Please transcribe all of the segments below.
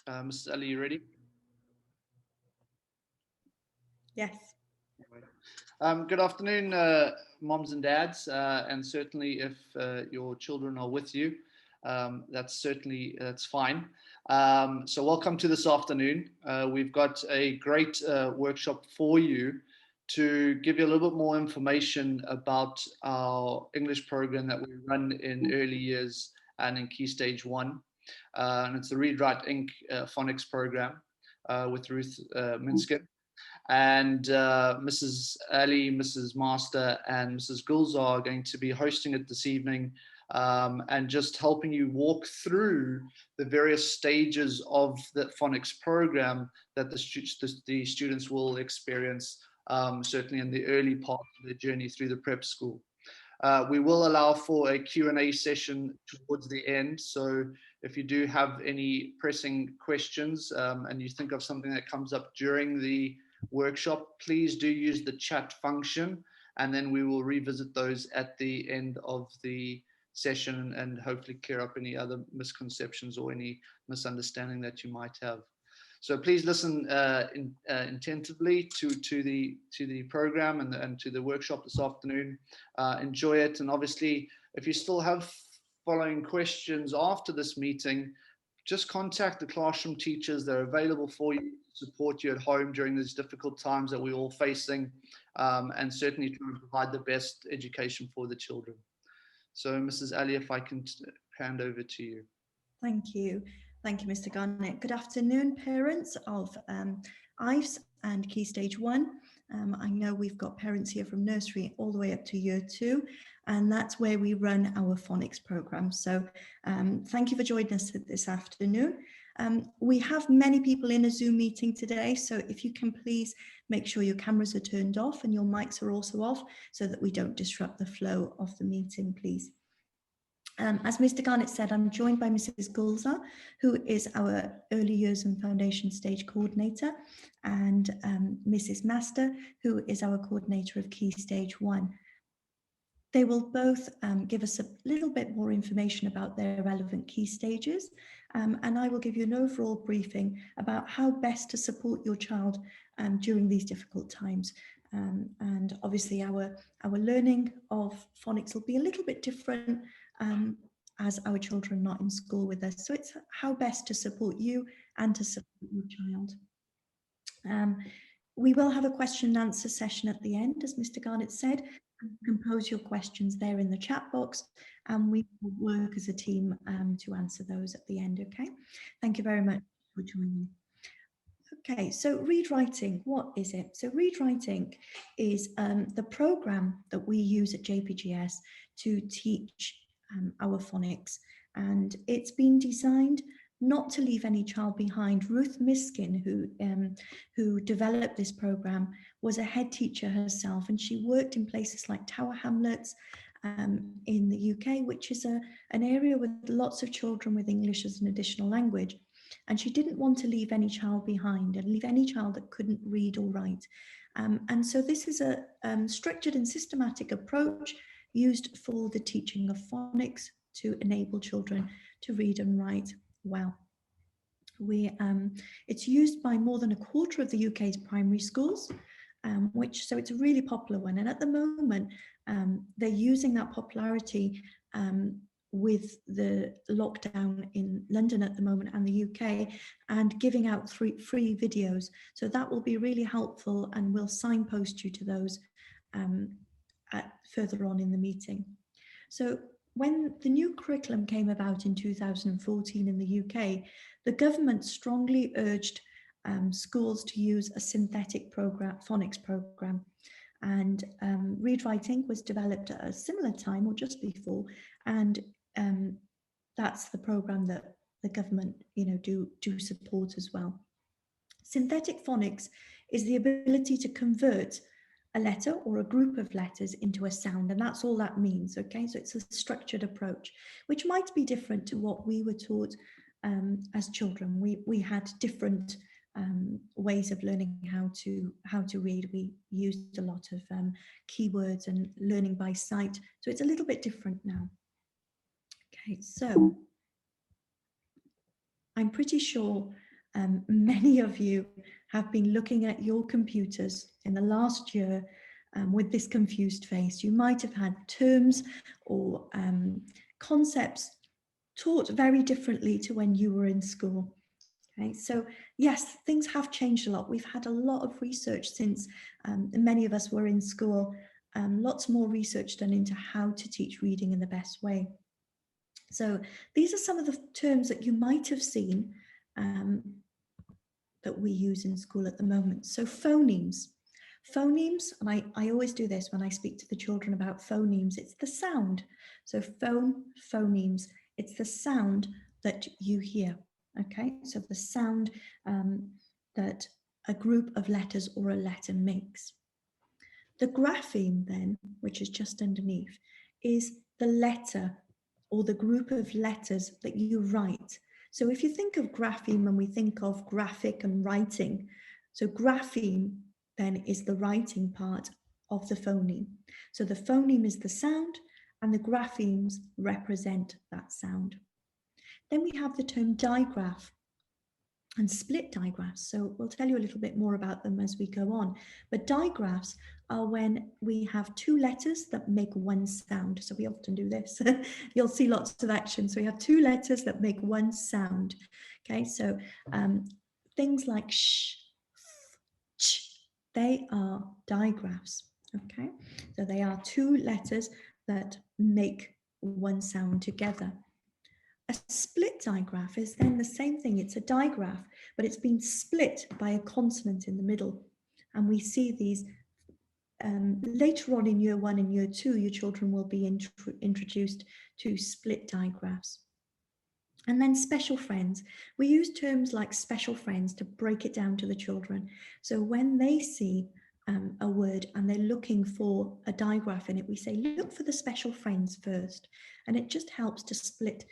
Mrs. Ali, you ready? Yes. Good afternoon, moms and dads, and certainly if your children are with you, that's fine. So welcome to this afternoon. We've got a great workshop for you to give you a little bit more information about our English program that we run in early years and in Key Stage 1. And it's the Read Write Inc. Phonics program with Ruth Minskin. And Mrs. Ali, Mrs. Master, and Mrs. Gulzar are going to be hosting it this evening and just helping you walk through the various stages of the phonics program that the students will experience, certainly in the early part of their journey through the prep school. We will allow for a Q&A session towards the end. So if you do have any pressing questions and you think of something that comes up during the workshop, please do use the chat function, and then we will revisit those at the end of the session and hopefully clear up any other misconceptions or any misunderstanding that you might have. So please listen attentively to the program and to the workshop this afternoon. Enjoy it, and obviously, if you still have following questions after this meeting, just contact the classroom teachers. They're available for you to support you at home during these difficult times that we're all facing, and certainly try and provide the best education for the children. So, Mrs. Ali, if I can hand over to you. Thank you. Thank you, Mr. Garnett. Good afternoon, parents of EYFS and Key Stage 1. I know we've got parents here from nursery all the way up to year 2, and that's where we run our phonics program. So thank you for joining us this afternoon. We have many people in a Zoom meeting today, so if you can please make sure your cameras are turned off and your mics are also off so that we don't disrupt the flow of the meeting, please. As Mr. Garnett said, I'm joined by Mrs. Gulzar, who is our Early Years and Foundation Stage Coordinator, and Mrs. Master, who is our Coordinator of Key Stage 1. They will both give us a little bit more information about their relevant key stages, and I will give you an overall briefing about how best to support your child during these difficult times. And obviously our learning of phonics will be a little bit different as our children are not in school with us. So it's how best to support you and to support your child. We will have a question and answer session at the end, as Mr. Garnett said. You can pose your questions there in the chat box, and we will work as a team to answer those at the end, okay? Thank you very much for joining. Okay, so read writing, what is it? So read writing is the program that we use at JPGS to teach our phonics, and it's been designed not to leave any child behind. Ruth Miskin, who developed this program, was a head teacher herself, and she worked in places like Tower Hamlets in the UK, which is an area with lots of children with English as an additional language. And she didn't want to leave any child behind and leave any child that couldn't read or write. And so this is a structured and systematic approach used for the teaching of phonics to enable children to read and write well. It's used by more than a quarter of the UK's primary schools, so it's a really popular one. And at the moment, they're using that popularity with the lockdown in London at the moment and the UK, and giving out free videos. So that will be really helpful, and we'll signpost you to those further on in the meeting. So when the new curriculum came about in 2014 in the UK, the government strongly urged schools to use a synthetic phonics program. And Read Writing was developed at a similar time or just before, and that's the program that the government do support as well. Synthetic phonics is the ability to convert a letter or a group of letters into a sound, and that's all that means, okay? So it's a structured approach, which might be different to what we were taught as children. We had different ways of learning how to read. We used a lot of keywords and learning by sight, so it's a little bit different now. Okay, so I'm pretty sure Many of you have been looking at your computers in the last year with this confused face. You might have had terms or concepts taught very differently to when you were in school. Okay, so yes, things have changed a lot. We've had a lot of research since many of us were in school, lots more research done into how to teach reading in the best way. So these are some of the terms that you might have seen that we use in school at the moment. So phonemes. Phonemes, and I always do this when I speak to the children about phonemes, it's the sound. So phonemes, it's the sound that you hear. Okay, so the sound that a group of letters or a letter makes. The grapheme then, which is just underneath, is the letter or the group of letters that you write. So if you think of grapheme and we think of graphic and writing, so grapheme then is the writing part of the phoneme. So the phoneme is the sound and the graphemes represent that sound. Then we have the term digraph and split digraphs. So we'll tell you a little bit more about them as we go on. But digraphs are when we have two letters that make one sound. So we often do this. You'll see lots of action. So we have two letters that make one sound. Okay, so things like sh, f, ch, they are digraphs. Okay, so they are two letters that make one sound together. A split digraph is then the same thing. It's a digraph, but it's been split by a consonant in the middle. And we see these later on in year 1 and year 2, your children will be introduced to split digraphs. And then special friends. We use terms like special friends to break it down to the children. So when they see a word and they're looking for a digraph in it, we say, look for the special friends first. And it just helps to split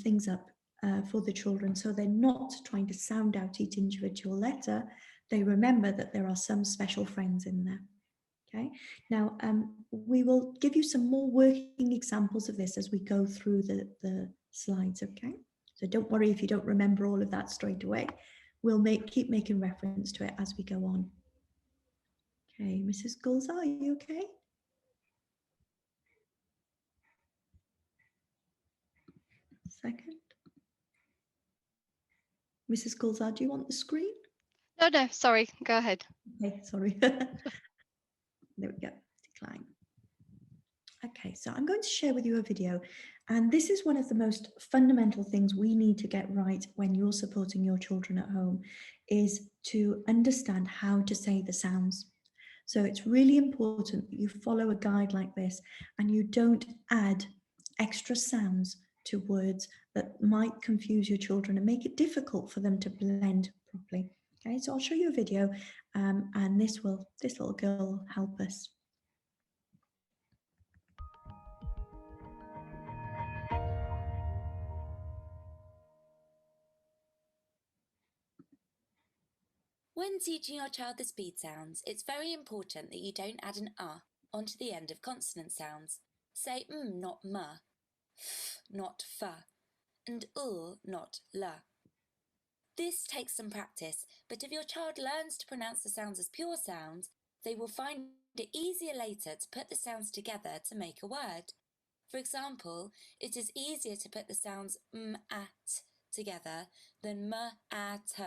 things up for the children, so they're not trying to sound out each individual letter. They remember that there are some special friends in there. Okay, now we will give you some more working examples of this as we go through the slides. Okay, so don't worry if you don't remember all of that straight away. We'll keep making reference to it as we go on. Okay, Mrs. Gulzar, are you okay? Second. Mrs. Gulzar, do you want the screen? No, sorry, go ahead. Okay, sorry. There we go, decline. Okay, so I'm going to share with you a video, and this is one of the most fundamental things we need to get right when you're supporting your children at home, is to understand how to say the sounds. So it's really important that you follow a guide like this and you don't add extra sounds to words that might confuse your children and make it difficult for them to blend properly. Okay, so I'll show you a video and this little girl will help us. When teaching your child the speed sounds, it's very important that you don't add an onto the end of consonant sounds. Say not m, f, not f, and not l. This takes some practice, but if your child learns to pronounce the sounds as pure sounds, they will find it easier later to put the sounds together to make a word. For example, it is easier to put the sounds m, at together than m, a, t.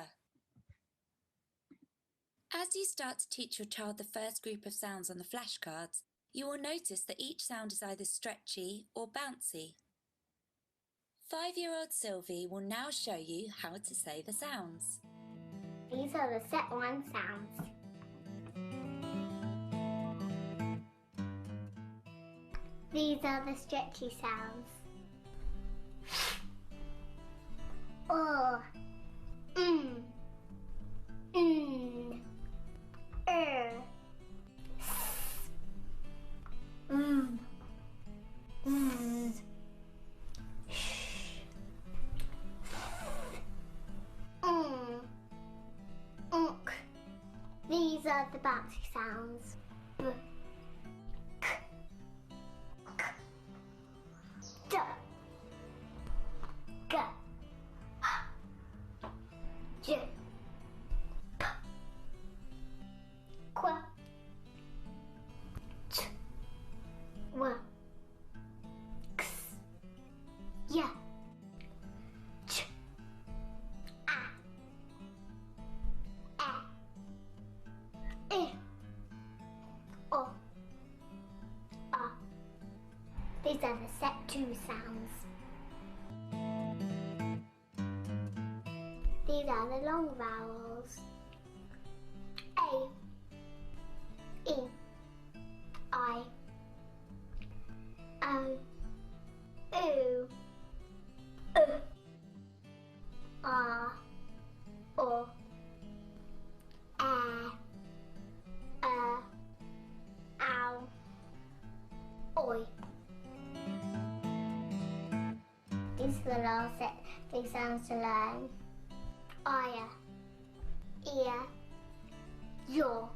As you start to teach your child the first group of sounds on the flashcards, you will notice that each sound is either stretchy or bouncy. 5-year-old Sylvie will now show you how to say the sounds. These are the set 1 sounds. These are the stretchy sounds. Oh, These are the bouncy sounds. B, k, k, d, g, J, P, Qu, T, W, X, Y, Ch, A, E, O, R. These are the set 2 sounds. These are the long vowels. A, E, I, O, U, R, O, Ow, Oi. These are the last set 3 sounds to learn. Aya, ear, yaw.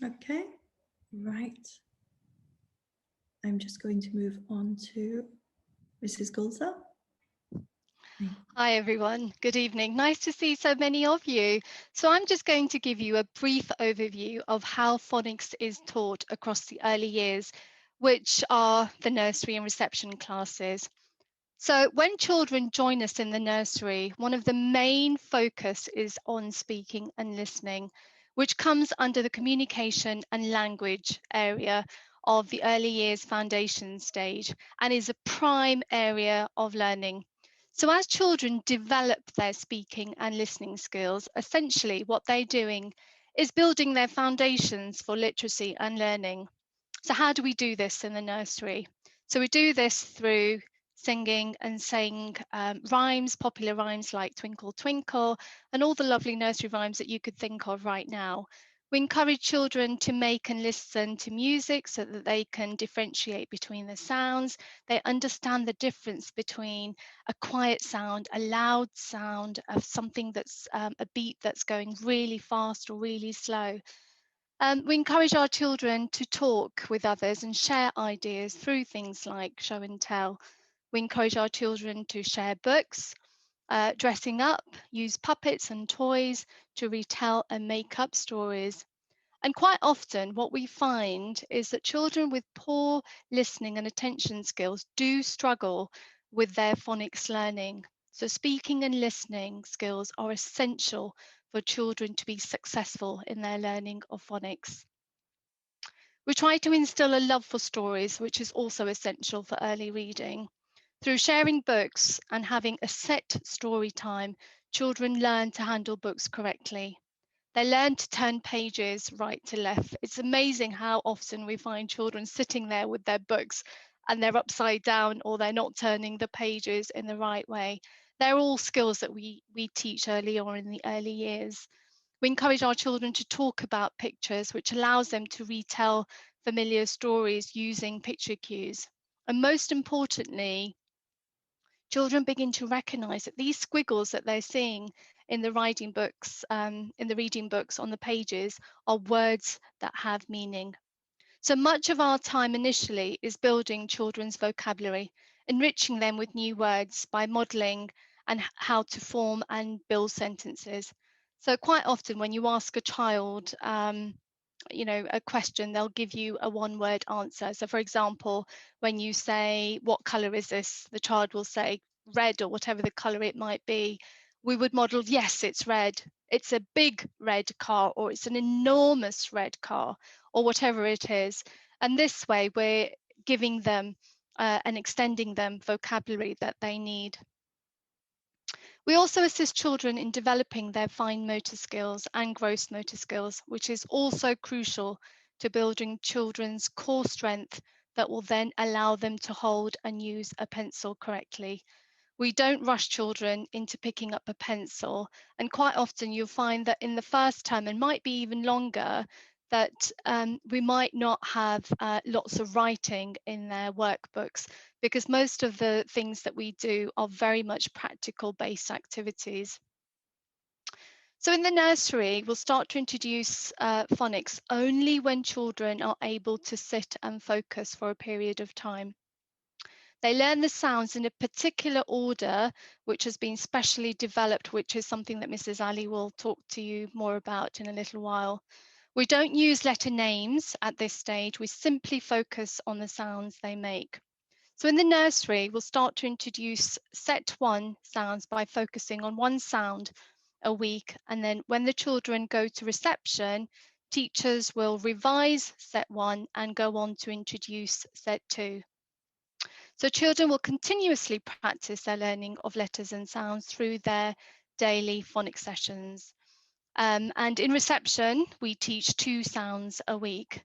Okay, right. I'm just going to move on to Mrs. Gulza. Hi everyone, good evening. Nice to see so many of you. So I'm just going to give you a brief overview of how phonics is taught across the early years, which are the nursery and reception classes. So when children join us in the nursery, one of the main focus is on speaking and listening, which comes under the communication and language area of the early years foundation stage and is a prime area of learning. So as children develop their speaking and listening skills, essentially what they're doing is building their foundations for literacy and learning. So how do we do this in the nursery? So we do this through singing and saying rhymes, popular rhymes like Twinkle Twinkle, and all the lovely nursery rhymes that you could think of right now. We encourage children to make and listen to music so that they can differentiate between the sounds. They understand the difference between a quiet sound, a loud sound, of something that's a beat that's going really fast or really slow. We encourage our children to talk with others and share ideas through things like show and tell. We encourage our children to share books, dressing up, use puppets and toys to retell and make up stories. And quite often what we find is that children with poor listening and attention skills do struggle with their phonics learning. So speaking and listening skills are essential for children to be successful in their learning of phonics. We try to instill a love for stories, which is also essential for early reading. Through sharing books and having a set story time, children learn to handle books correctly. They learn to turn pages right to left. It's amazing how often we find children sitting there with their books and they're upside down or they're not turning the pages in the right way. They're all skills that we teach early on in the early years. We encourage our children to talk about pictures, which allows them to retell familiar stories using picture cues. And most importantly, children begin to recognize that these squiggles that they're seeing in the reading books on the pages are words that have meaning. So much of our time initially is building children's vocabulary, enriching them with new words by modeling and how to form and build sentences. So quite often when you ask a child, a question, they'll give you a one-word answer. So for example, when you say, what color is this? The child will say red or whatever the color it might be. We would model, yes, it's red. It's a big red car, or it's an enormous red car, or whatever it is. And this way we're giving them and extending them vocabulary that they need. We also assist children in developing their fine motor skills and gross motor skills, which is also crucial to building children's core strength that will then allow them to hold and use a pencil correctly. We don't rush children into picking up a pencil, and quite often you'll find that in the first term, and might be even longer, that we might not have lots of writing in their workbooks, because most of the things that we do are very much practical based activities. So in the nursery, we'll start to introduce phonics only when children are able to sit and focus for a period of time. They learn the sounds in a particular order, which has been specially developed, which is something that Mrs. Ali will talk to you more about in a little while. We don't use letter names at this stage. We simply focus on the sounds they make. So in the nursery, we'll start to introduce set 1 sounds by focusing on one sound a week. And then when the children go to reception, teachers will revise set 1 and go on to introduce set 2. So children will continuously practice their learning of letters and sounds through their daily phonics sessions. And in reception, we teach 2 sounds a week.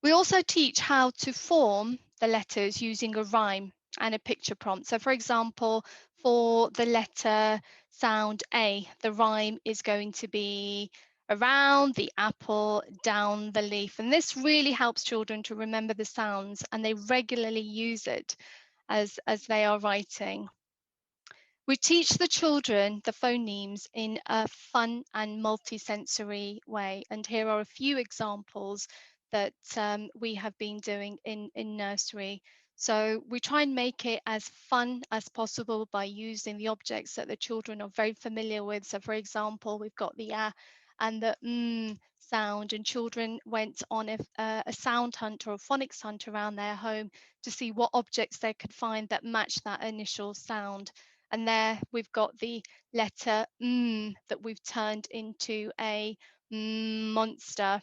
We also teach how to form the letters using a rhyme and a picture prompt. So for example, for the letter sound A, the rhyme is going to be around the apple, down the leaf. And this really helps children to remember the sounds, and they regularly use it as they are writing. We teach the children the phonemes in a fun and multisensory way. And here are a few examples that we have been doing in nursery. So we try and make it as fun as possible by using the objects that the children are very familiar with. So for example, we've got the and the sound, and children went on a sound hunt or a phonics hunt around their home to see what objects they could find that matched that initial sound. And there we've got the letter that we've turned into a monster.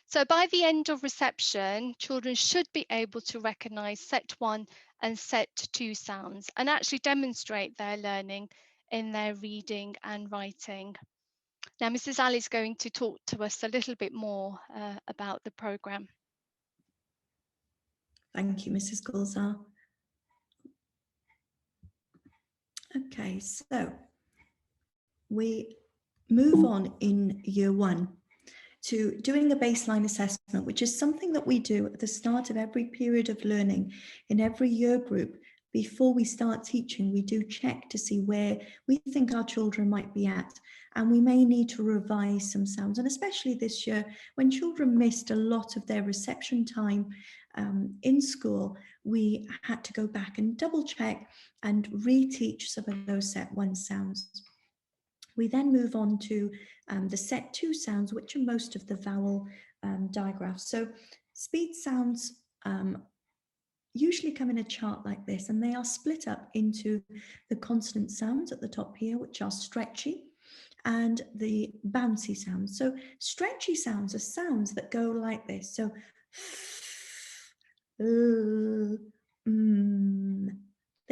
So by the end of reception, children should be able to recognise set 1 and set 2 sounds and actually demonstrate their learning in their reading and writing. Now, Mrs. Ali is going to talk to us a little bit more about the programme. Thank you, Mrs. Gulzar. Okay, so we move on in year 1 to doing a baseline assessment, which is something that we do at the start of every period of learning in every year group. Before we start teaching, we do check to see where we think our children might be at, and we may need to revise some sounds. And especially this year, when children missed a lot of their reception time in school, we had to go back and double check and reteach some of those set 1 sounds. We then move on to the set 2 sounds, which are most of the vowel digraphs. So speed sounds usually come in a chart like this, and they are split up into the consonant sounds at the top here, which are stretchy, and the bouncy sounds. So stretchy sounds are sounds that go like this. So they're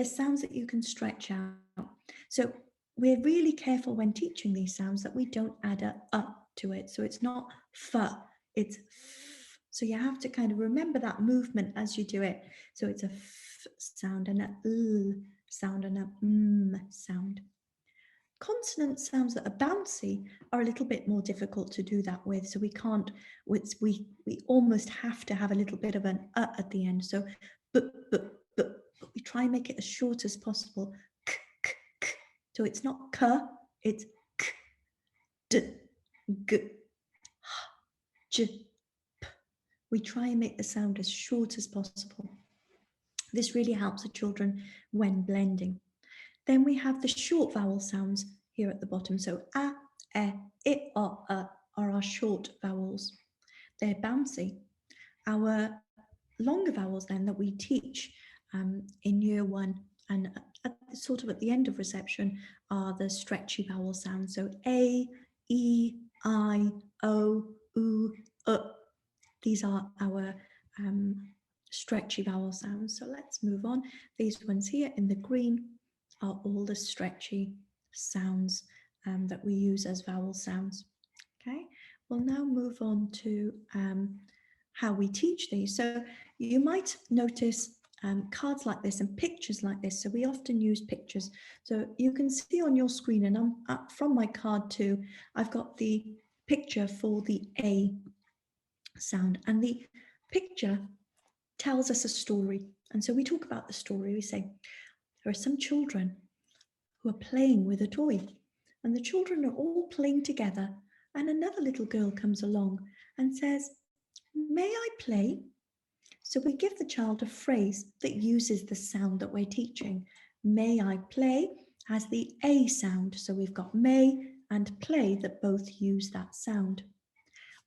sounds that you can stretch out. So we're really careful when teaching these sounds that we don't add a to it. So it's not f, it's f. So you have to kind of remember that movement as you do it. So it's a f sound and a l sound and a sound. Consonant sounds that are bouncy are a little bit more difficult to do that with. So we can't, we almost have to have a little bit of an at the end. So but we try and make it as short as possible. K, k, k. So it's not k, it's k, d, g, h, j, p. We try and make the sound as short as possible. This really helps the children when blending. Then we have the short vowel sounds here at the bottom. So a, e, I, o, are our short vowels. They're bouncy. Our longer vowels then that we teach in year 1 and sort of at the end of reception are the stretchy vowel sounds. So a, e, I, o, u, these are our stretchy vowel sounds. So let's move on. These ones here in the green are all the stretchy sounds that we use as vowel sounds. Okay, we'll now move on to how we teach these. So you might notice cards like this and pictures like this. So we often use pictures. So you can see on your screen, and I'm from my card too, I've got the picture for the A sound, and the picture tells us a story. And so we talk about the story. We say, there are some children who are playing with a toy. And the children are all playing together. And another little girl comes along and says, "May I play?" So we give the child a phrase that uses the sound that we're teaching. May I play has the A sound. So we've got may and play that both use that sound.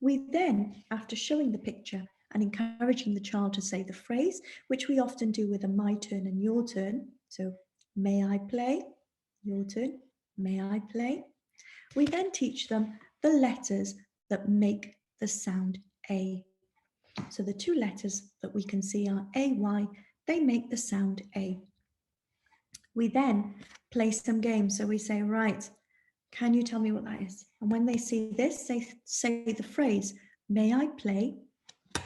We then, after showing the picture and encouraging the child to say the phrase, which we often do with a my turn and your turn. So, may I play? Your turn. May I play? We then teach them the letters that make the sound A. So the two letters that we can see are AY, they make the sound A. We then play some games. So we say, right, can you tell me what that is? And when they see this, they say the phrase, may I play?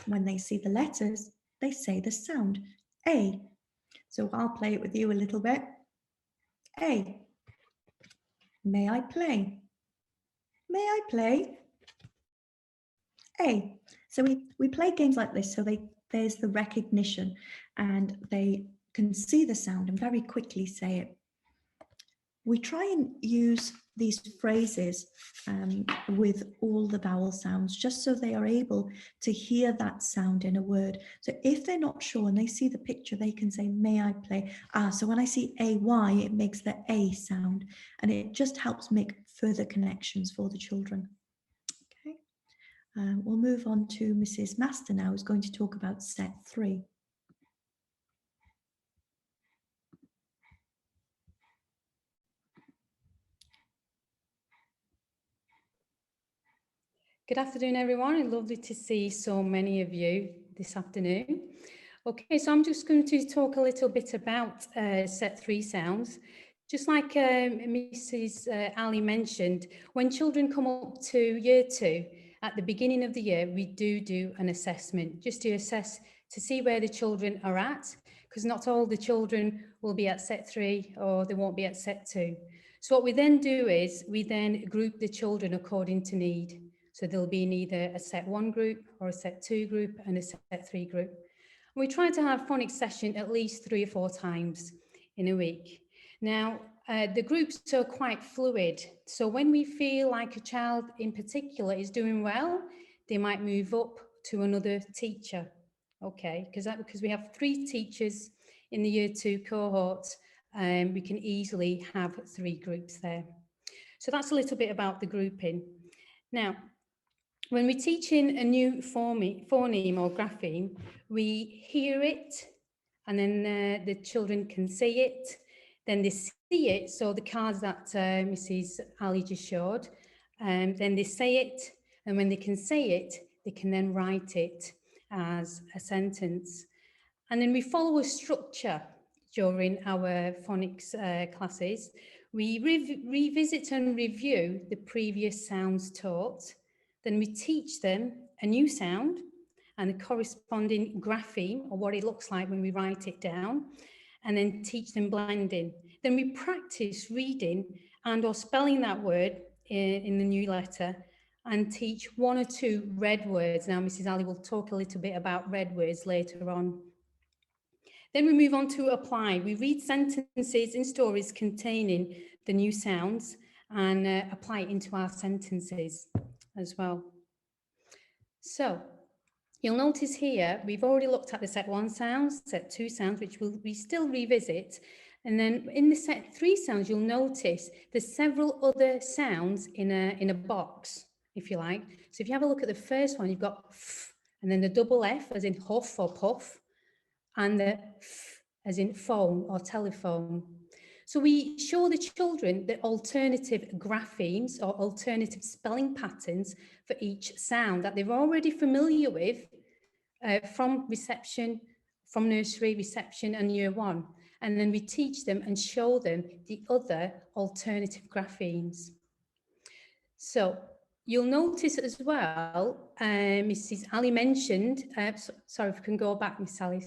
When they see the letters, they say the sound A. So I'll play it with you a little bit. A. May I play? May I play? A. So we play games like this, so there's the recognition and they can see the sound and very quickly say it. We try and use these phrases with all the vowel sounds, just so they are able to hear that sound in a word. So if they're not sure and they see the picture, they can say, may I play? So when I see AY, it makes the A sound, and it just helps make further connections for the children. Okay, we'll move on to Mrs. Master now, who's going to talk about set 3. Good afternoon, everyone. It's lovely to see so many of you this afternoon. Okay, so I'm just going to talk a little bit about set 3 sounds. Just like Mrs. Ali mentioned, when children come up to year 2, at the beginning of the year, we do an assessment, just to assess to see where the children are at, because not all the children will be at set 3 or they won't be at set 2. So what we then do is we then group the children according to need. So there'll be in either a set 1 group or a set 2 group and a set 3 group. And we try to have phonics session at least 3 or 4 times in a week. Now, the groups are quite fluid. So when we feel like a child in particular is doing well, they might move up to another teacher. Okay, because we have 3 teachers in the year 2 cohort, we can easily have 3 groups there. So that's a little bit about the grouping. Now, when we're teaching a new phoneme or grapheme, we hear it, and then the children can see it, then they see it, so the cards that Mrs. Ali just showed, then they say it, and when they can say it, they can then write it as a sentence. And then we follow a structure during our phonics classes. We revisit and review the previous sounds taught. Then we teach them a new sound and the corresponding grapheme, or what it looks like when we write it down, and then teach them blending. Then we practice reading and or spelling that word in the new letter and teach 1 or 2 red words. Now, Mrs. Ali will talk a little bit about red words later on. Then we move on to apply. We read sentences in stories containing the new sounds and apply it into our sentences as well. So you'll notice here, we've already looked at the set 1 sounds, set 2 sounds, which we still revisit. And then in the set 3 sounds, you'll notice there's several other sounds in a box, if you like. So if you have a look at the first one, you've got f, and then the double F as in huff or puff, and the f as in phone or telephone. So we show the children the alternative graphemes or alternative spelling patterns for each sound that they're already familiar with from reception, from nursery, reception and year 1. And then we teach them and show them the other alternative graphemes. So you'll notice as well, Mrs. Ali mentioned, sorry if we can go back, Miss Ali.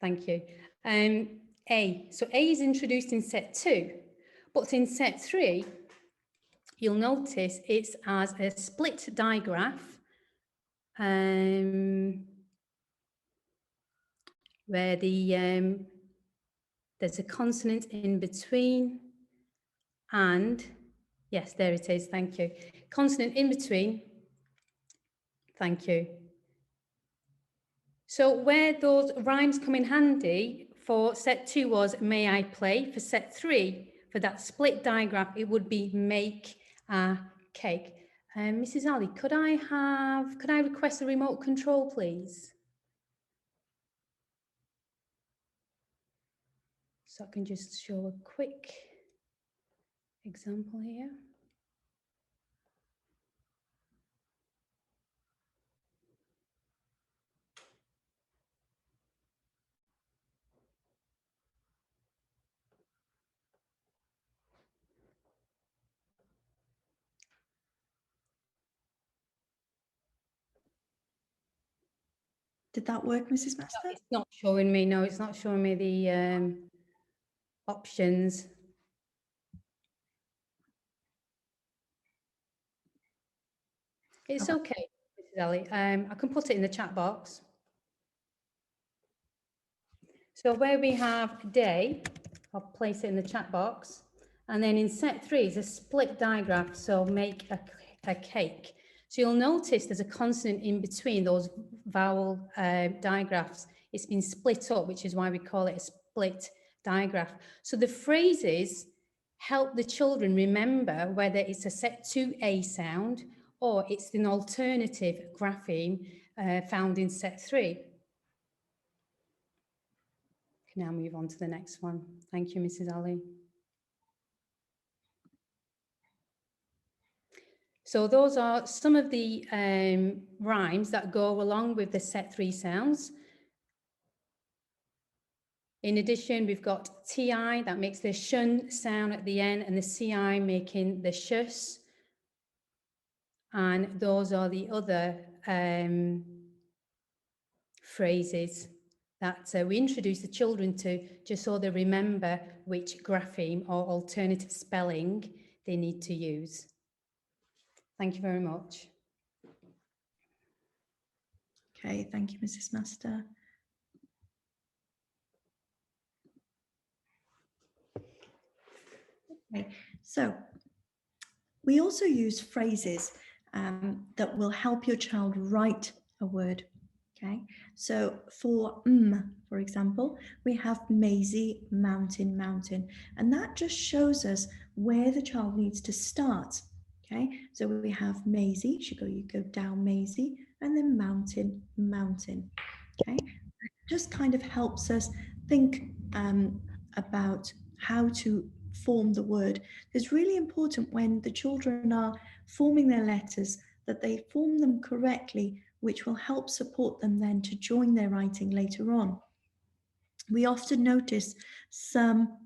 Thank you. A. So A is introduced in set 2, but in set 3, you'll notice it's as a split digraph, where the there's a consonant in between, and yes, there it is, thank you. Consonant in between, thank you. So where those rhymes come in handy for set 2 was may I play. For set 3, for that split digraph, it would be make a cake. Mrs. Ali, could I request a remote control, please? So I can just show a quick example here. Did that work, Mrs. Master? It's not showing me, no, it's not showing me the options. It's okay, Mrs. Ali. I can put it in the chat box. So where we have day, I'll place it in the chat box. And then in set 3 is a split digraph, so make a cake. So you'll notice there's a consonant in between those vowel digraphs. It's been split up, which is why we call it a split digraph. So the phrases help the children remember whether it's a set 2A sound or it's an alternative grapheme found in set 3. Now move on to the next one. Thank you, Mrs. Ali. So those are some of the rhymes that go along with the set 3 sounds. In addition, we've got TI that makes the shun sound at the end and the CI making the shus. And those are the other phrases that we introduce the children to, just so they remember which grapheme or alternative spelling they need to use. Thank you very much. Okay, thank you, Mrs. Master. Okay, so we also use phrases that will help your child write a word. Okay, so for for example, we have Maisie, mountain, mountain, and that just shows us where the child needs to start. Okay, so we have Maisie, you go down Maisie, and then mountain, mountain. Okay, it just kind of helps us think about how to form the word. It's really important when the children are forming their letters that they form them correctly, which will help support them then to join their writing later on. We often notice some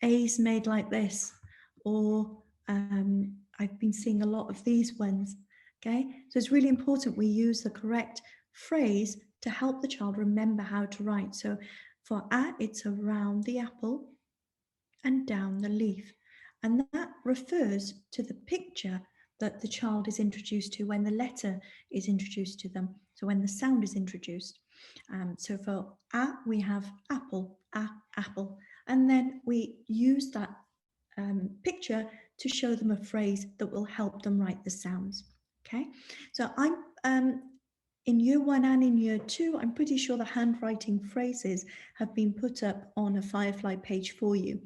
A's made like this, or I've been seeing a lot of these ones. Okay, so it's really important we use the correct phrase to help the child remember how to write. So for A, it's around the apple and down the leaf. And that refers to the picture that the child is introduced to when the letter is introduced to them. So when the sound is introduced. So for A, we have apple, A, apple. And then we use that picture to show them a phrase that will help them write the sounds. Okay, so I'm in year 1 and in year 2, I'm pretty sure the handwriting phrases have been put up on a Firefly page for you.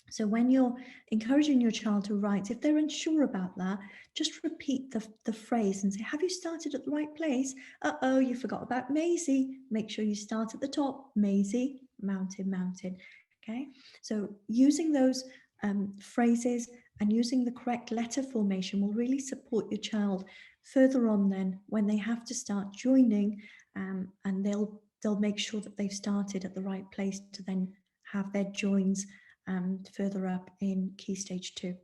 So when you're encouraging your child to write, if they're unsure about that, just repeat the phrase and say, have you started at the right place? Uh-oh, you forgot about Maisie. Make sure you start at the top. Maisie, mountain, mountain. Okay, so using those phrases and using the correct letter formation will really support your child further on then when they have to start joining, and they'll make sure that they've started at the right place to then have their joins further up in Key Stage 2.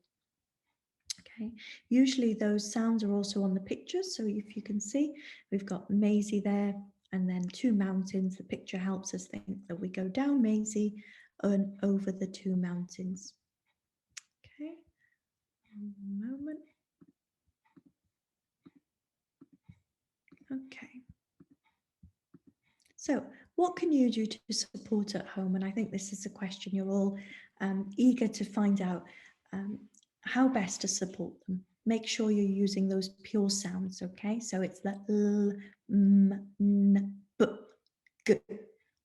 Okay, usually those sounds are also on the pictures. So if you can see, we've got Maisie there and then 2 mountains. The picture helps us think that we go down Maisie and over the 2 mountains. Okay, one moment. Okay. So what can you do to support at home? And I think this is a question you're all eager to find out, how best to support them. Make sure you're using those pure sounds, okay? So it's the l, m, n, b, g,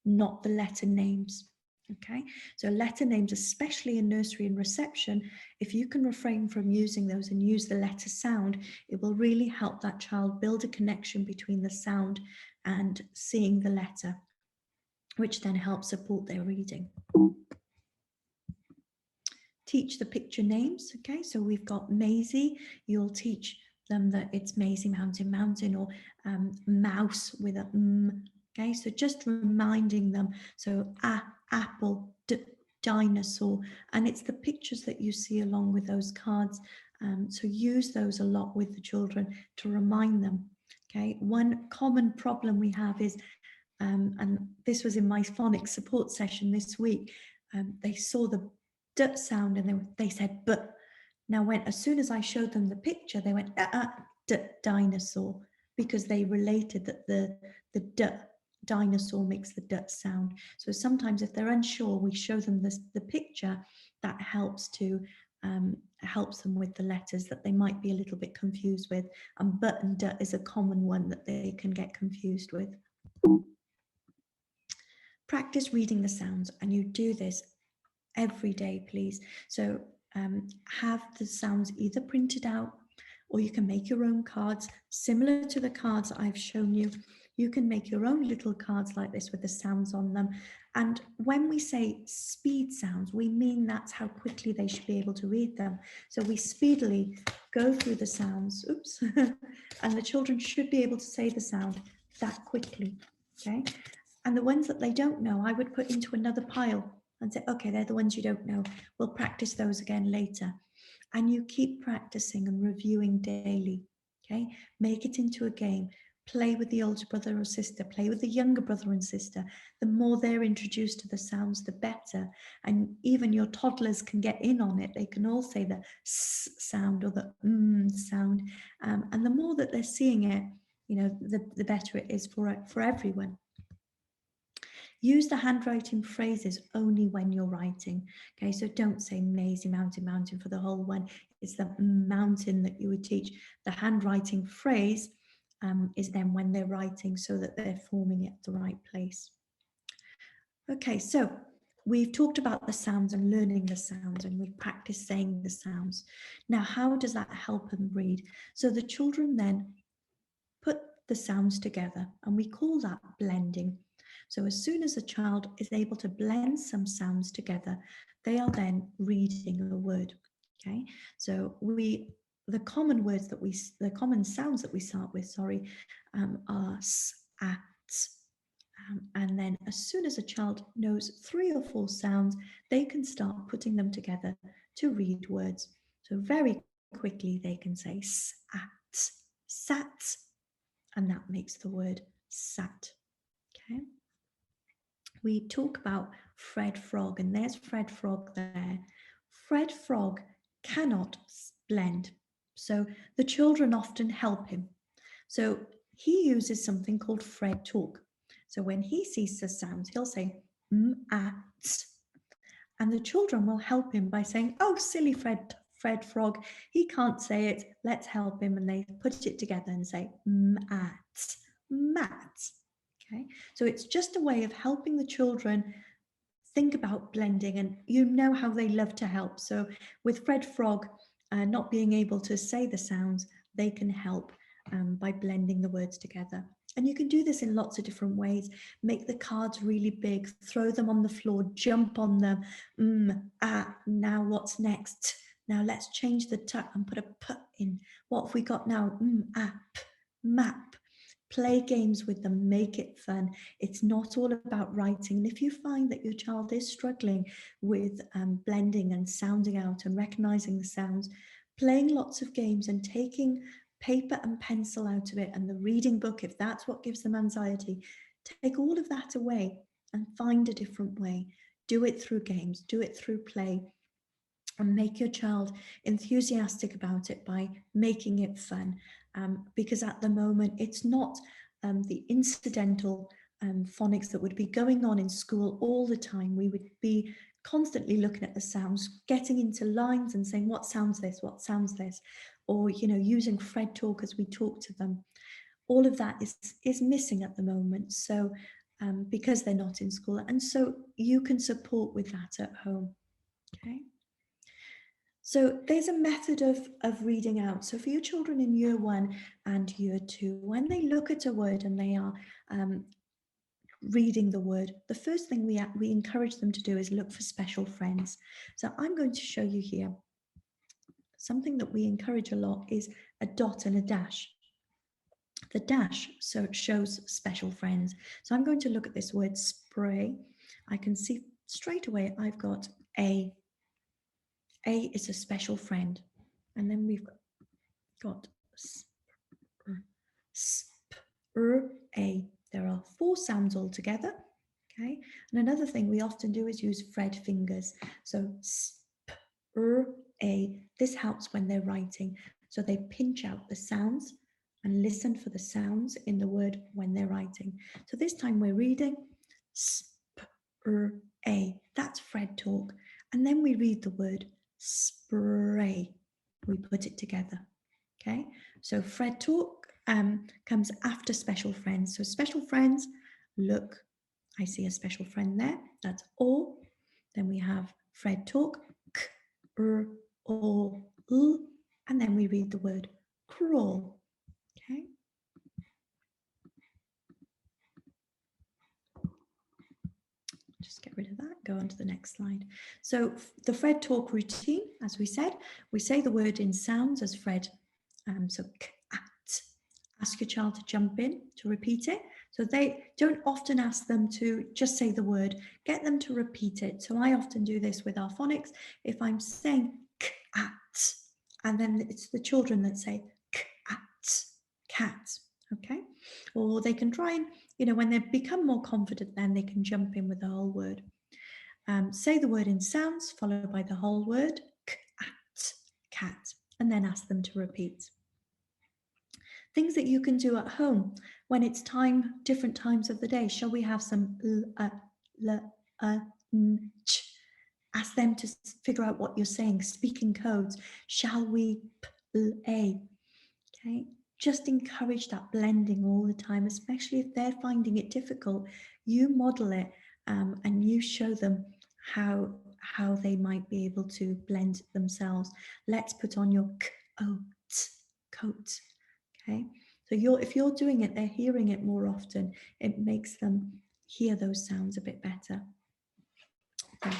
not the letter names, okay? So letter names, especially in nursery and reception, if you can refrain from using those and use the letter sound, it will really help that child build a connection between the sound and seeing the letter, which then helps support their reading. Teach the picture names, okay? So we've got Maisie, you'll teach them that it's Maisie Mountain Mountain, or mouse with a m, okay? So just reminding them, so apple, dinosaur, and it's the pictures that you see along with those cards. So use those a lot with the children to remind them, okay? One common problem we have is, and this was in my phonics support session this week, they saw the d sound and they said but. Now as soon as I showed them the picture, they went dinosaur, because they related that the d dinosaur makes the d sound. So sometimes if they're unsure, we show them the picture. That helps to helps them with the letters that they might be a little bit confused with, and but and d is a common one that they can get confused with. Practice reading the sounds, and you do this every day, please. So have the sounds either printed out, or you can make your own cards similar to the cards I've shown you. You can make your own little cards like this with the sounds on them. And when we say speed sounds, we mean that's how quickly they should be able to read them. So we speedily go through the sounds, oops, and the children should be able to say the sound that quickly, okay? And the ones that they don't know, I would put into another pile and say, okay, they're the ones you don't know. We'll practice those again later. And you keep practicing and reviewing daily, okay? Make it into a game. Play with the older brother or sister, play with the younger brother and sister. The more they're introduced to the sounds, the better. And even your toddlers can get in on it. They can all say the s sound or the sound. And the more that they're seeing it, you know, the better it is for everyone. Use the handwriting phrases only when you're writing. Okay, so don't say Maisie Mountain Mountain for the whole one. It's the mountain that you would teach. The handwriting phrase is then when they're writing, so that they're forming it at the right place. Okay, so we've talked about the sounds and learning the sounds, and we've practiced saying the sounds. Now, how does that help them read? So the children then put the sounds together, and we call that blending. So as soon as a child is able to blend some sounds together, they are then reading a word, okay? So the common words that the common sounds that we start with, are s, a, t. And then as soon as a child knows 3 or 4 sounds, they can start putting them together to read words. So very quickly they can say s, a, t, sat, and that makes the word sat, okay? We talk about Fred Frog, and there's Fred Frog there. Fred Frog cannot blend, so the children often help him. So he uses something called Fred Talk. So when he sees the sounds, he'll say a, t, and the children will help him by saying, oh, silly Fred Frog, he can't say it, let's help him. And they put it together and say mat, mat. Okay, so it's just a way of helping the children think about blending, and you know how they love to help. So with Fred Frog not being able to say the sounds, they can help by blending the words together. And you can do this in lots of different ways. Make the cards really big, throw them on the floor, jump on them. Now what's next? Now let's change the t and put a p in. What have we got now? Map. Play games with them, make it fun. It's not all about writing. And if you find that your child is struggling with blending and sounding out and recognizing the sounds, playing lots of games and taking paper and pencil out of it, and the reading book, if that's what gives them anxiety, take all of that away and find a different way. Do it through games, do it through play, and make your child enthusiastic about it by making it fun. Because at the moment, it's not the incidental phonics that would be going on in school all the time. We would be constantly looking at the sounds, getting into lines and saying, what sounds this, what sounds this? Or, you know, using Fred Talk as we talk to them. All of that is missing at the moment. So because they're not in school. And so you can support with that at home. Okay. So there's a method of reading out. So for your children in year 1 and year 2, when they look at a word and they are reading the word, the first thing we encourage them to do is look for special friends. So I'm going to show you here. Something that we encourage a lot is a dot and a dash. The dash so it shows special friends. So I'm going to look at this word spray. I can see straight away I've got A. A is a special friend. And then we've got A. There are 4 sounds altogether. Okay. And another thing we often do is use Fred fingers. So A. This helps when they're writing. So they pinch out the sounds and listen for the sounds in the word when they're writing. So this time we're reading A. That's Fred Talk. And then we read the word spray. We put it together. Okay. So Fred Talk comes after special friends. So special friends, look, I see a special friend there. That's O. Then we have Fred Talk, K, O, L, and then we read the word crawl. Okay. Just get rid of that, go on to the next slide. So the Fred Talk routine, as we said, we say the word in sounds as Fred. So cat. Ask your child to jump in to repeat it. So they don't often ask them to just say the word, get them to repeat it. So I often do this with our phonics. If I'm saying cat, and then it's the children that say cat, okay? Or they can try and, you know, when they become more confident, then they can jump in with the whole word. Say the word in sounds, followed by the whole word, cat, and then ask them to repeat. Things that you can do at home when it's time, different times of the day. Shall we have some ch? Ask them to figure out what you're saying, speaking codes. Shall we play? Okay, just encourage that blending all the time, especially if they're finding it difficult. You model it and you show them how they might be able to blend themselves. Let's put on your coat. Okay, so if you're doing it, they're hearing it more often. It makes them hear those sounds a bit better. Okay.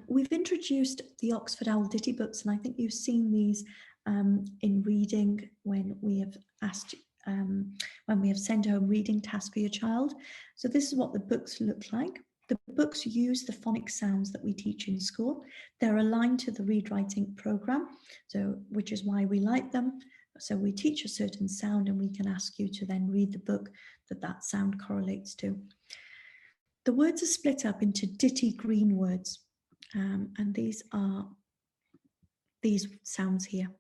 We've introduced the Oxford Owl Ditty books, and I think you've seen these in reading when we have asked, when we have sent home reading tasks for your child. So this is what the books look like. The books use the phonics sounds that we teach in school. They're aligned to the read writing program, so which is why we like them. So we teach a certain sound and we can ask you to then read the book that sound correlates to. The words are split up into ditty green words, and these are these sounds here.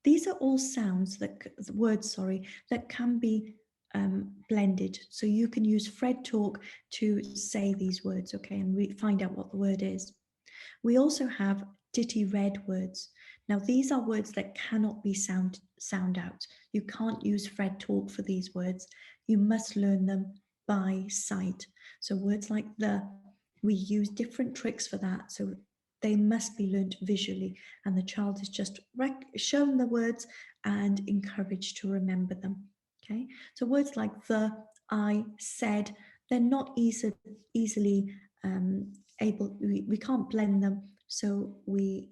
These are all sounds that can be blended. So you can use Fred Talk to say these words, okay, and find out what the word is. We also have ditty red words. Now these are words that cannot be sound out. You can't use Fred Talk for these words. You must learn them by sight. So words like we use different tricks for that. So they must be learned visually, and the child is just shown the words and encouraged to remember them. Okay, so words like I, said, they're not easily able, we can't blend them, so we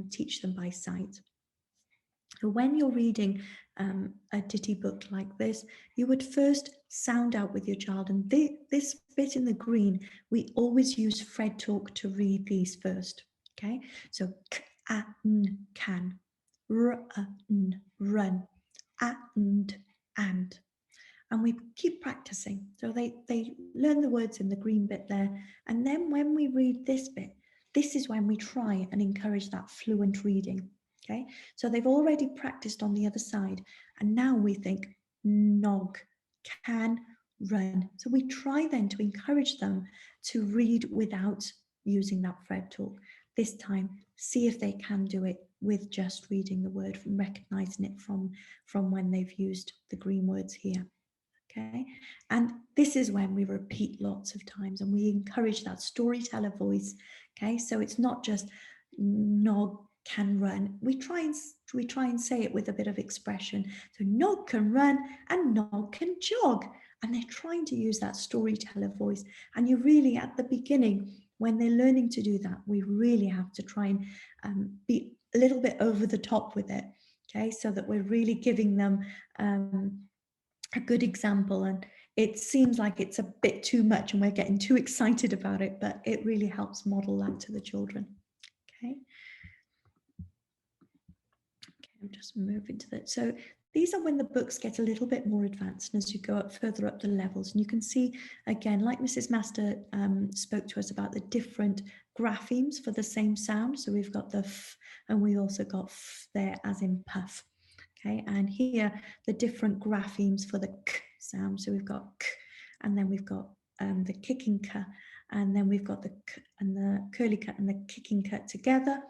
teach them by sight. So when you're reading a ditty book like this, you would first sound out with your child, and this bit in the green, we always use Fred Talk to read these first. Okay, so can, run, and we keep practicing. So they learn the words in the green bit there, and then when we read this bit, this is when we try and encourage that fluent reading. Okay, so they've already practiced on the other side, and now we think nog, can, run. So we try then to encourage them to read without using that Fred talk. This time, see if they can do it with just reading the word, from recognizing it from when they've used the green words here. Okay, and this is when we repeat lots of times and we encourage that storyteller voice. Okay, so it's not just Nog can run. We try and say it with a bit of expression. So Nog can run and Nog can jog, and they're trying to use that storyteller voice. And you really, at the beginning, when they're learning to do that, we really have to try and be a little bit over the top with it. Okay, so that we're really giving them a good example, and it seems like it's a bit too much and we're getting too excited about it, but it really helps model that to the children. Okay, I'm just moving to that. So these are when the books get a little bit more advanced, and as you go up further up the levels, and you can see again, like Mrs. Master spoke to us about the different graphemes for the same sound. So we've got the f, and we also got f there as in puff. Okay, and here the different graphemes for the k sound. So we've got k, and then we've got the kicking k, and then we've got the k and the curly k and the kicking k together.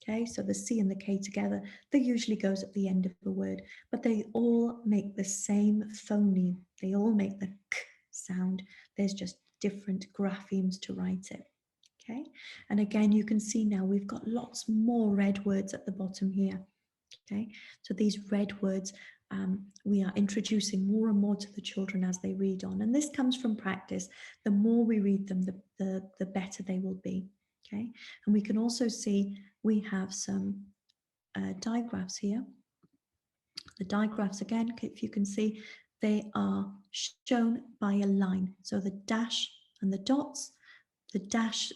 Okay, so the C and the K together, that usually goes at the end of the word, but they all make the same phoneme. They all make the k sound. There's just different graphemes to write it. Okay, and again, you can see now we've got lots more red words at the bottom here. Okay, so these red words we are introducing more and more to the children as they read on, and this comes from practice. The more we read them, the better they will be. Okay, and we can also see we have some digraphs here. The digraphs, again, if you can see, they are shown by a line. So the dash and the dots, the dash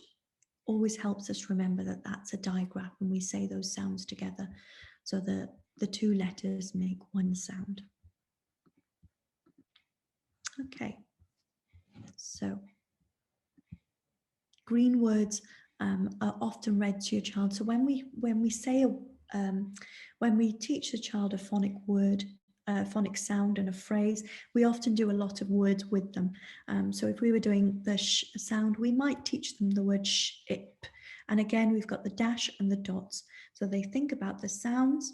always helps us remember that that's a digraph when we say those sounds together. So the two letters make one sound. Okay, so green words are often read to your child. So when we say when we teach the child a phonic word, a phonic sound and a phrase, we often do a lot of words with them. So if we were doing the sh sound, we might teach them the word sh-ip. And again, we've got the dash and the dots. So they think about the sounds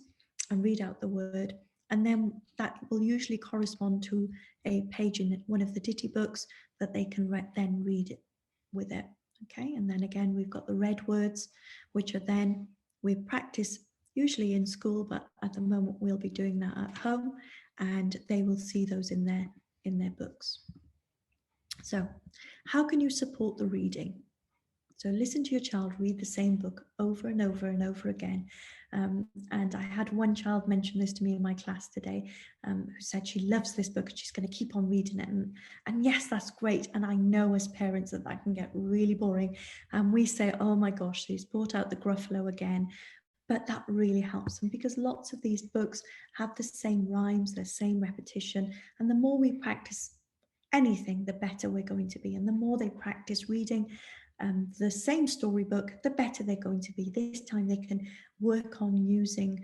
and read out the word. And then that will usually correspond to a page in one of the ditty books that they can then read it with it. Okay, and then again, we've got the red words, which are then, we practice usually in school, but at the moment we'll be doing that at home, and they will see those in their books. So how can you support the reading? So listen to your child read the same book over and over and over again. And I had one child mention this to me in my class today, who said she loves this book and she's going to keep on reading it. And yes, that's great. And I know as parents that can get really boring. And we say, oh my gosh, he's brought out the Gruffalo again. But that really helps them, because lots of these books have the same rhymes, the same repetition. And the more we practice anything, the better we're going to be. And the more they practice reading the same storybook, the better they're going to be. This time they can work on using,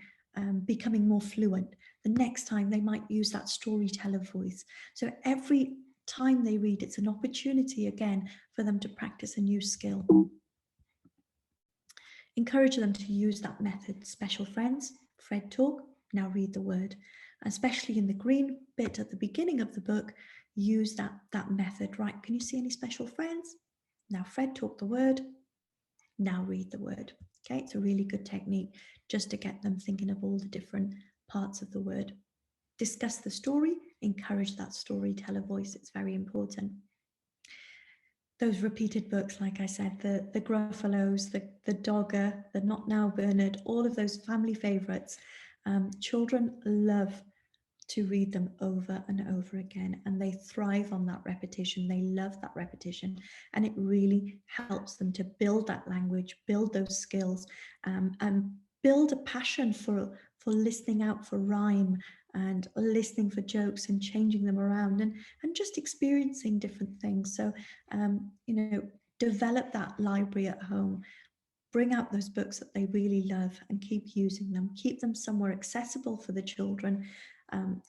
becoming more fluent. The next time they might use that storyteller voice. So every time they read, it's an opportunity again for them to practice a new skill. Encourage them to use that method. Special friends, Fred talk, now read the word. Especially in the green bit at the beginning of the book, use that method. Right, can you see any special friends? Now Fred talk the word, now read the word. Okay, it's a really good technique just to get them thinking of all the different parts of the word. Discuss the story, encourage that storyteller voice, it's very important. Those repeated books, like I said, the Gruffalos, the Dogger, the Not Now Bernard, all of those family favorites, children love to read them over and over again, and they thrive on that repetition. They love that repetition, and it really helps them to build that language, build those skills, and build a passion for listening out for rhyme and listening for jokes and changing them around, and just experiencing different things. So you know, develop that library at home. Bring out those books that they really love and keep using them. Keep them somewhere accessible for the children.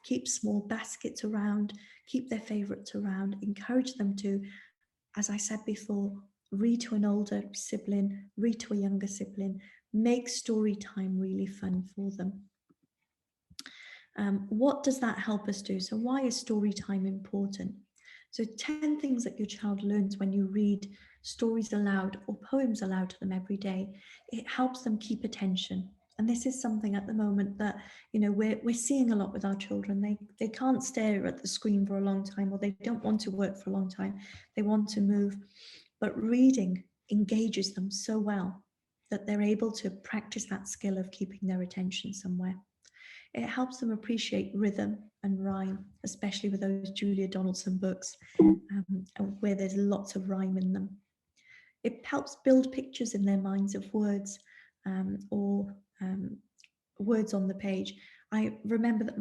Keep small baskets around, keep their favourites around, encourage them to, as I said before, read to an older sibling, read to a younger sibling, make story time really fun for them. What does that help us do? So why is story time important? So 10 things that your child learns when you read stories aloud or poems aloud to them every day. It helps them keep attention. And this is something at the moment that, you know, we're seeing a lot with our children. They can't stare at the screen for a long time, or they don't want to work for a long time. They want to move. But reading engages them so well that they're able to practice that skill of keeping their attention somewhere. It helps them appreciate rhythm and rhyme, especially with those Julia Donaldson books, where there's lots of rhyme in them. It helps build pictures in their minds of words or words on the page. I remember that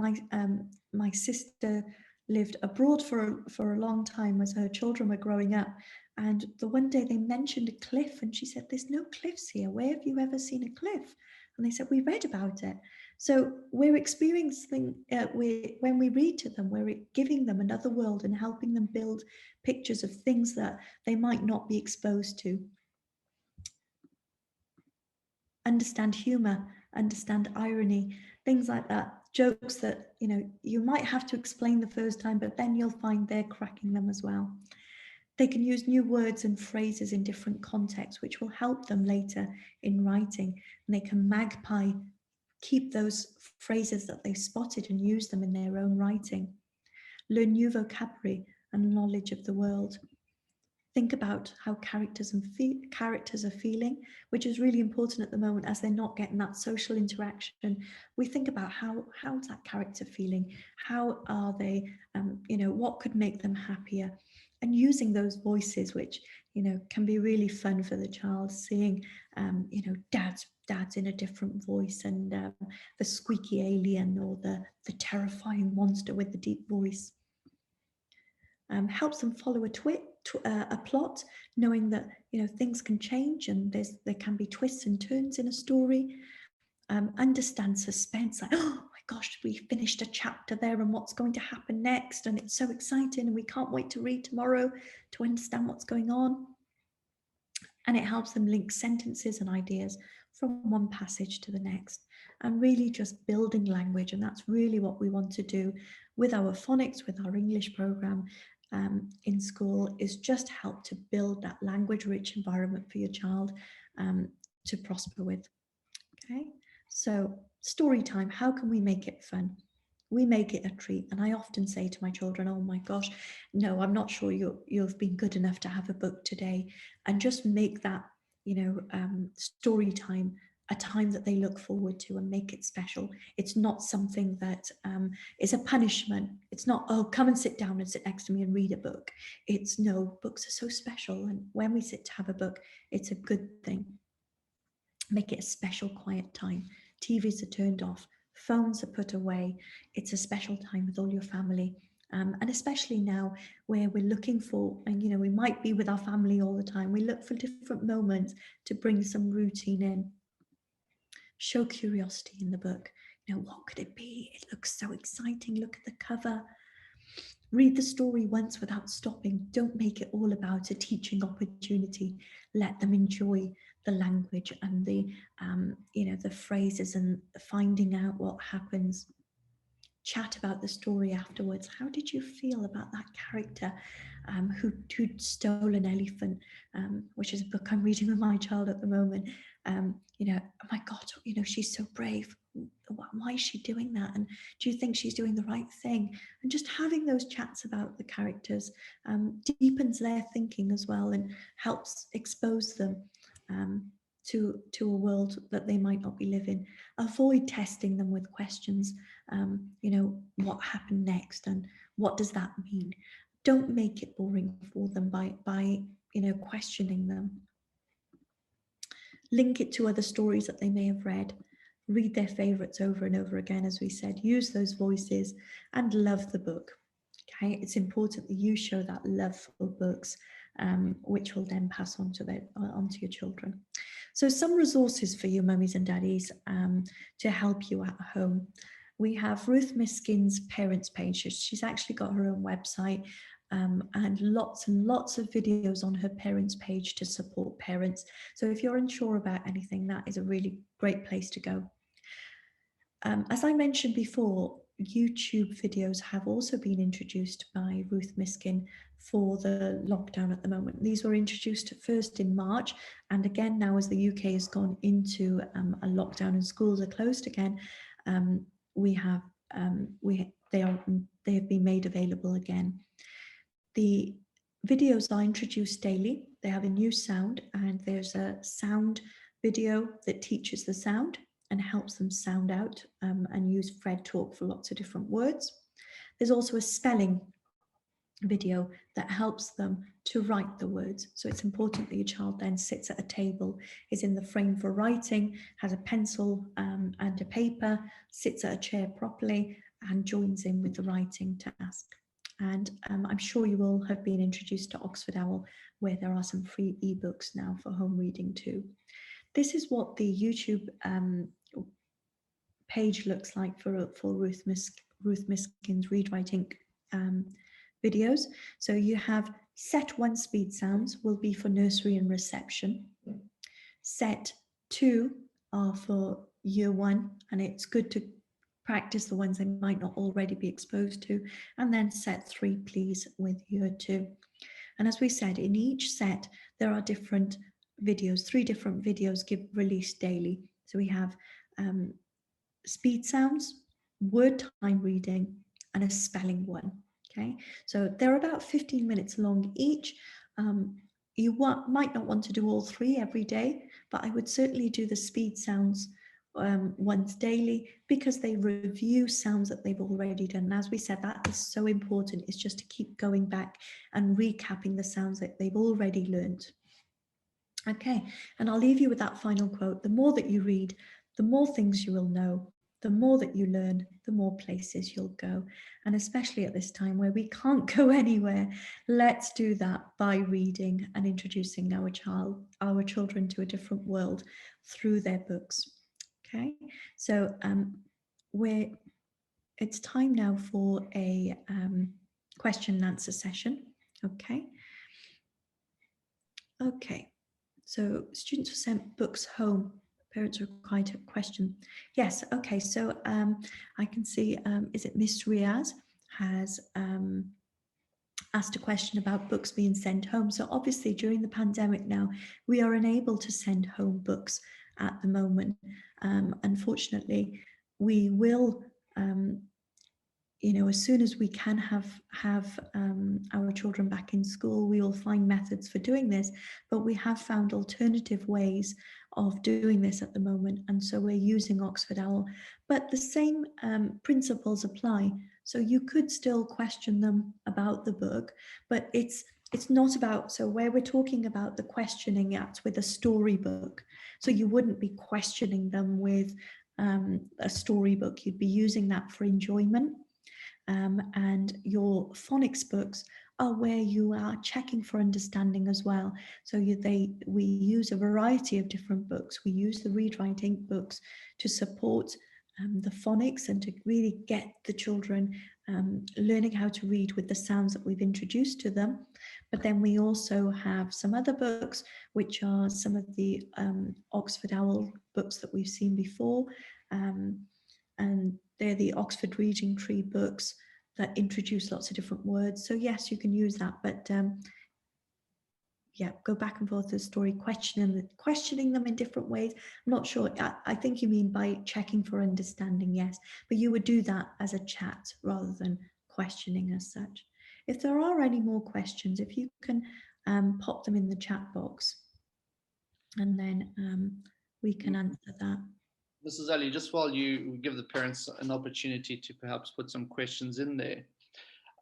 my sister lived abroad for a long time as her children were growing up. And the one day they mentioned a cliff, and she said, "There's no cliffs here. Where have you ever seen a cliff?" And they said, "We read about it." So we're experiencing, when we read to them, we're giving them another world and helping them build pictures of things that they might not be exposed to. Understand humor, understand irony, things like that. Jokes that, you know, you might have to explain the first time, but then you'll find they're cracking them as well. They can use new words and phrases in different contexts, which will help them later in writing. And they can magpie, keep those phrases that they spotted and use them in their own writing. Learn new vocabulary and knowledge of the world. Think about how characters are feeling, which is really important at the moment as they're not getting that social interaction. We think about how's that character feeling? How are they, you know, what could make them happier? And using those voices, which, you know, can be really fun for the child, seeing, you know, dad's in a different voice, and the squeaky alien, or the terrifying monster with the deep voice. Helps them follow a plot, knowing that, you know, things can change and there can be twists and turns in a story. Understand suspense, like, oh my gosh, we finished a chapter there and what's going to happen next, and it's so exciting and we can't wait to read tomorrow to understand what's going on. And it helps them link sentences and ideas from one passage to the next, and really just building language. And that's really what we want to do with our phonics, with our English program in school, is just help to build that language-rich environment for your child to prosper with. Okay, so story time, how can we make it fun? We make it a treat. And I often say to my children, oh my gosh, no, I'm not sure you've been good enough to have a book today. And just make that, you know, story time a time that they look forward to and make it special. It's not something that is a punishment. It's not, oh, come and sit down and sit next to me and read a book. It's, no, books are so special. And when we sit to have a book, it's a good thing. Make it a special quiet time. TVs are turned off. Phones are put away. It's a special time with all your family. And especially now where we're looking for, and, you know, we might be with our family all the time. We look for different moments to bring some routine in. Show curiosity in the book. You know, what could it be? It looks so exciting. Look at the cover. Read the story once without stopping. Don't make it all about a teaching opportunity. Let them enjoy the language and the, you know, the phrases and finding out what happens. Chat about the story afterwards. How did you feel about that character who'd stole an elephant, which is a book I'm reading with my child at the moment. You know, oh my God, you know, she's so brave. Why is she doing that? And do you think she's doing the right thing? And just having those chats about the characters deepens their thinking as well, and helps expose them to a world that they might not be living. Avoid testing them with questions. You know, what happened next and what does that mean? Don't make it boring for them by you know, questioning them. Link it to other stories that they may have read. Read their favorites over and over again, as we said. Use those voices and love the book. Okay, it's important that you show that love for books, which will then pass on to onto your children. So some resources for you mummies and daddies to help you at home. we have Ruth Miskin's parents page. She's actually got her own website and lots of videos on her parents page to support parents. So if you're unsure about anything, that is a really great place to go. As I mentioned before, YouTube videos have also been introduced by Ruth Miskin for the lockdown at the moment. These were introduced first in March, and again now as the UK has gone into a lockdown and schools are closed again, they have been made available again. The videos are introduced daily. They have a new sound, and there's a sound video that teaches the sound and helps them sound out and use Fred Talk for lots of different words. There's also a spelling video that helps them to write the words. So it's important that your child then sits at a table, is in the frame for writing, has a pencil and a paper, sits at a chair properly and joins in with the writing task. And I'm sure you all have been introduced to Oxford Owl, where there are some free ebooks now for home reading too. This is what the YouTube page looks like for Ruth Miskin's Read Write Inc. Videos. So you have set 1 speed sounds will be for nursery and reception. Set 2 are for year 1, and it's good to practice the ones they might not already be exposed to. And then set 3, please, with year 2. And as we said, in each set, there are different videos, 3 different videos released daily. So we have speed sounds, word time reading, and a spelling one. Okay, so they're about 15 minutes long each. You might not want to do all 3 every day, but I would certainly do the speed sounds once daily, because they review sounds that they've already done. And as we said, that is so important. It's just to keep going back and recapping the sounds that they've already learned. Okay, and I'll leave you with that final quote. The more that you read, the more things you will know. The more that you learn, the more places you'll go. And especially at this time where we can't go anywhere, let's do that by reading and introducing our children to a different world through their books. Okay, so it's time now for a question and answer session. Okay, so students were sent books home. Parents required a question. Yes, okay, so I can see, is it Miss Riaz has asked a question about books being sent home. So obviously during the pandemic now, we are unable to send home books at the moment. Unfortunately, we will, as soon as we can have our children back in school, we will find methods for doing this, but we have found alternative ways of doing this at the moment, and so we're using Oxford Owl. But the same principles apply. So you could still question them about the book, but it's not about, so where we're talking about the questioning, that's with a storybook. So you wouldn't be questioning them with a storybook, you'd be using that for enjoyment. And your phonics books are where you are checking for understanding as well. So we use a variety of different books. We use the Read Write Inc. books to support the phonics and to really get the children learning how to read with the sounds that we've introduced to them. But then we also have some other books, which are some of the Oxford Owl books that we've seen before. And they're the Oxford Reading Tree books that introduce lots of different words. So yes, you can use that, but yeah, go back and forth the story, questioning them in different ways. I'm not sure. I think you mean by checking for understanding, yes, but you would do that as a chat rather than questioning as such. If there are any more questions, if you can pop them in the chat box, and then we can answer that. Mrs. Ali, just while you give the parents an opportunity to perhaps put some questions in there,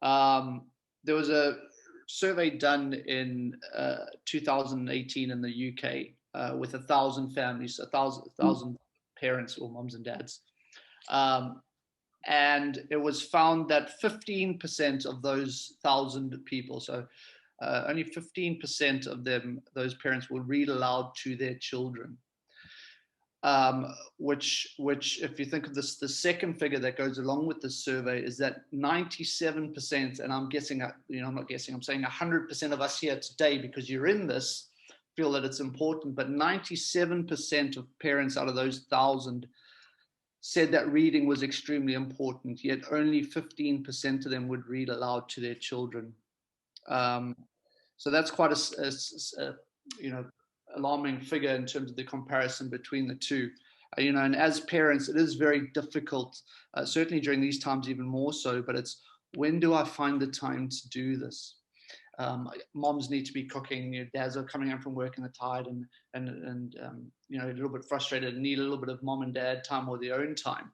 there was a survey done in 2018 in the UK with 1,000 families, 1,000 parents or moms and dads. And it was found that 15% of those 1,000 people, so only 15% of them, those parents, will read aloud to their children. which if you think of this, the second figure that goes along with this survey is that 97%, and I'm guessing, I'm not guessing, I'm saying 100% of us here today, because you're in this, feel that it's important, but 97% of parents out of those 1,000 said that reading was extremely important, yet only 15% of them would read aloud to their children. So that's quite a alarming figure in terms of the comparison between the two. And as parents, it is very difficult, certainly during these times even more so, but it's, when do I find the time to do this? Moms need to be cooking, dads are coming home from work and they're tired and a little bit frustrated and need a little bit of mom and dad time or their own time.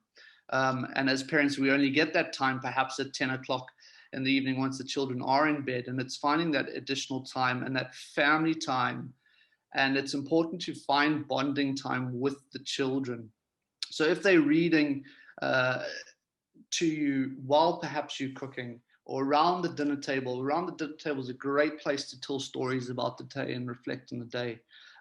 And as parents, we only get that time perhaps at 10 o'clock in the evening once the children are in bed, and it's finding that additional time and that family time. And it's important to find bonding time with the children. So if they're reading to you while perhaps you're cooking, or around the dinner table. Around the dinner table is a great place to tell stories about the day and reflect on the day.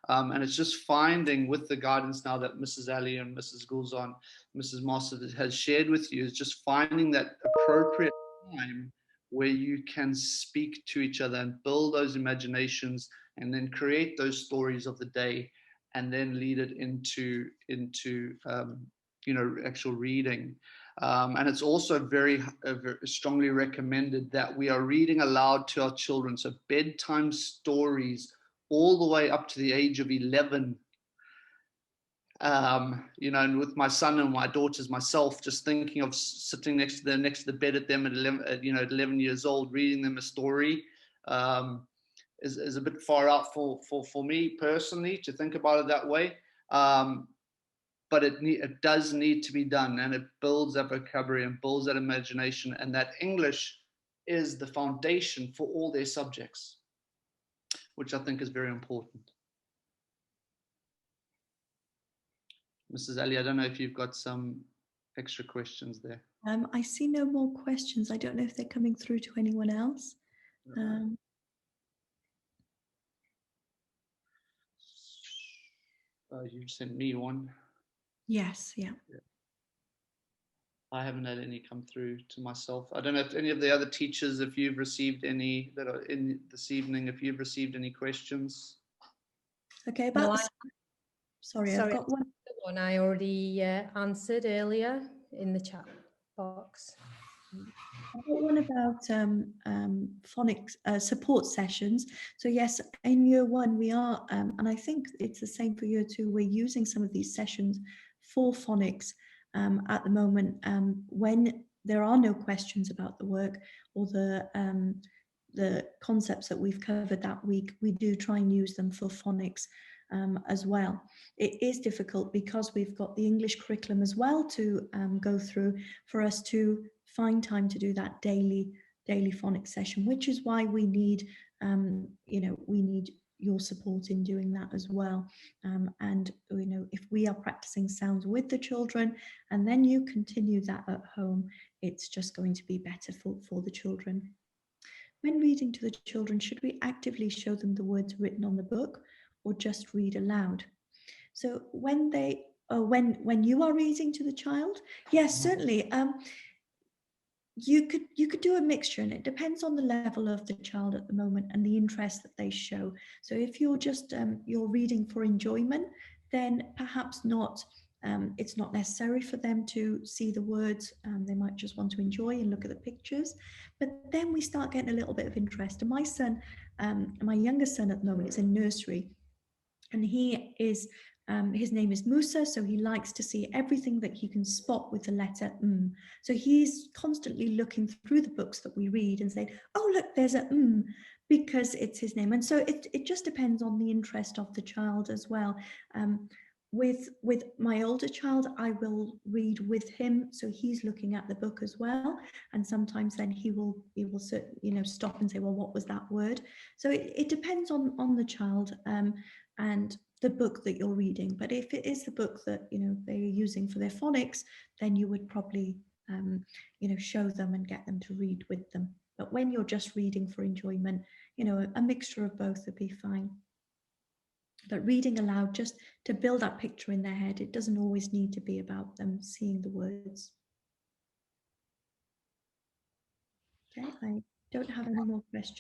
And it's just finding, with the guidance now that Mrs. Ali and Mrs. Gulzan, Mrs. Moss has shared with you, is just finding that appropriate time where you can speak to each other and build those imaginations and then create those stories of the day and then lead it into actual reading. And it's also very strongly recommended that we are reading aloud to our children. So bedtime stories all the way up to the age of 11. And with my son and my daughters, myself, just thinking of sitting next to the bed at them at 11 years old, reading them a story, is a bit far out for me personally to think about it that way. But it does need to be done, and it builds that vocabulary and builds that imagination, and that English is the foundation for all their subjects, which I think is very important. Mrs. Ali, I don't know if you've got some extra questions there. I see no more questions. I don't know if they're coming through to anyone else. You sent me one. Yes, yeah. I haven't had any come through to myself. I don't know if any of the other teachers, if you've received any that are in this evening, if you've received any questions. Okay, but sorry, I've got one. One I already answered earlier in the chat box. I've got one about phonics support sessions. So yes, in year one we are, and I think it's the same for year two, we're using some of these sessions for phonics at the moment when there are no questions about the work or the concepts that we've covered that week. We do try and use them for phonics as well. It is difficult because we've got the English curriculum as well to go through for us to find time to do that daily phonics session, which is why we need we need your support in doing that as well. And if we are practicing sounds with the children and then you continue that at home, it's just going to be better for the children. When reading to the children, should we actively show them the words written on the book or just read aloud? So when you are reading to the child, yes, certainly. You could do a mixture, and it depends on the level of the child at the moment and the interest that they show. So if you're just you're reading for enjoyment, then perhaps not. It's not necessary for them to see the words. They might just want to enjoy and look at the pictures. But then we start getting a little bit of interest. And my son, my youngest son at the moment, is in nursery, and he is. His name is Musa, so he likes to see everything that he can spot with the letter M. So he's constantly looking through the books that we read and saying, oh, look, there's a M, because it's his name. And so it just depends on the interest of the child as well. With my older child, I will read with him, so he's looking at the book as well. And sometimes then he will stop and say, well, what was that word? So it depends on the child and the book that you're reading. But if it is the book that they're using for their phonics, then you would probably show them and get them to read with them. But when you're just reading for enjoyment, a mixture of both would be fine. But reading aloud, just to build that picture in their head, it doesn't always need to be about them seeing the words. Okay, I don't have any more questions.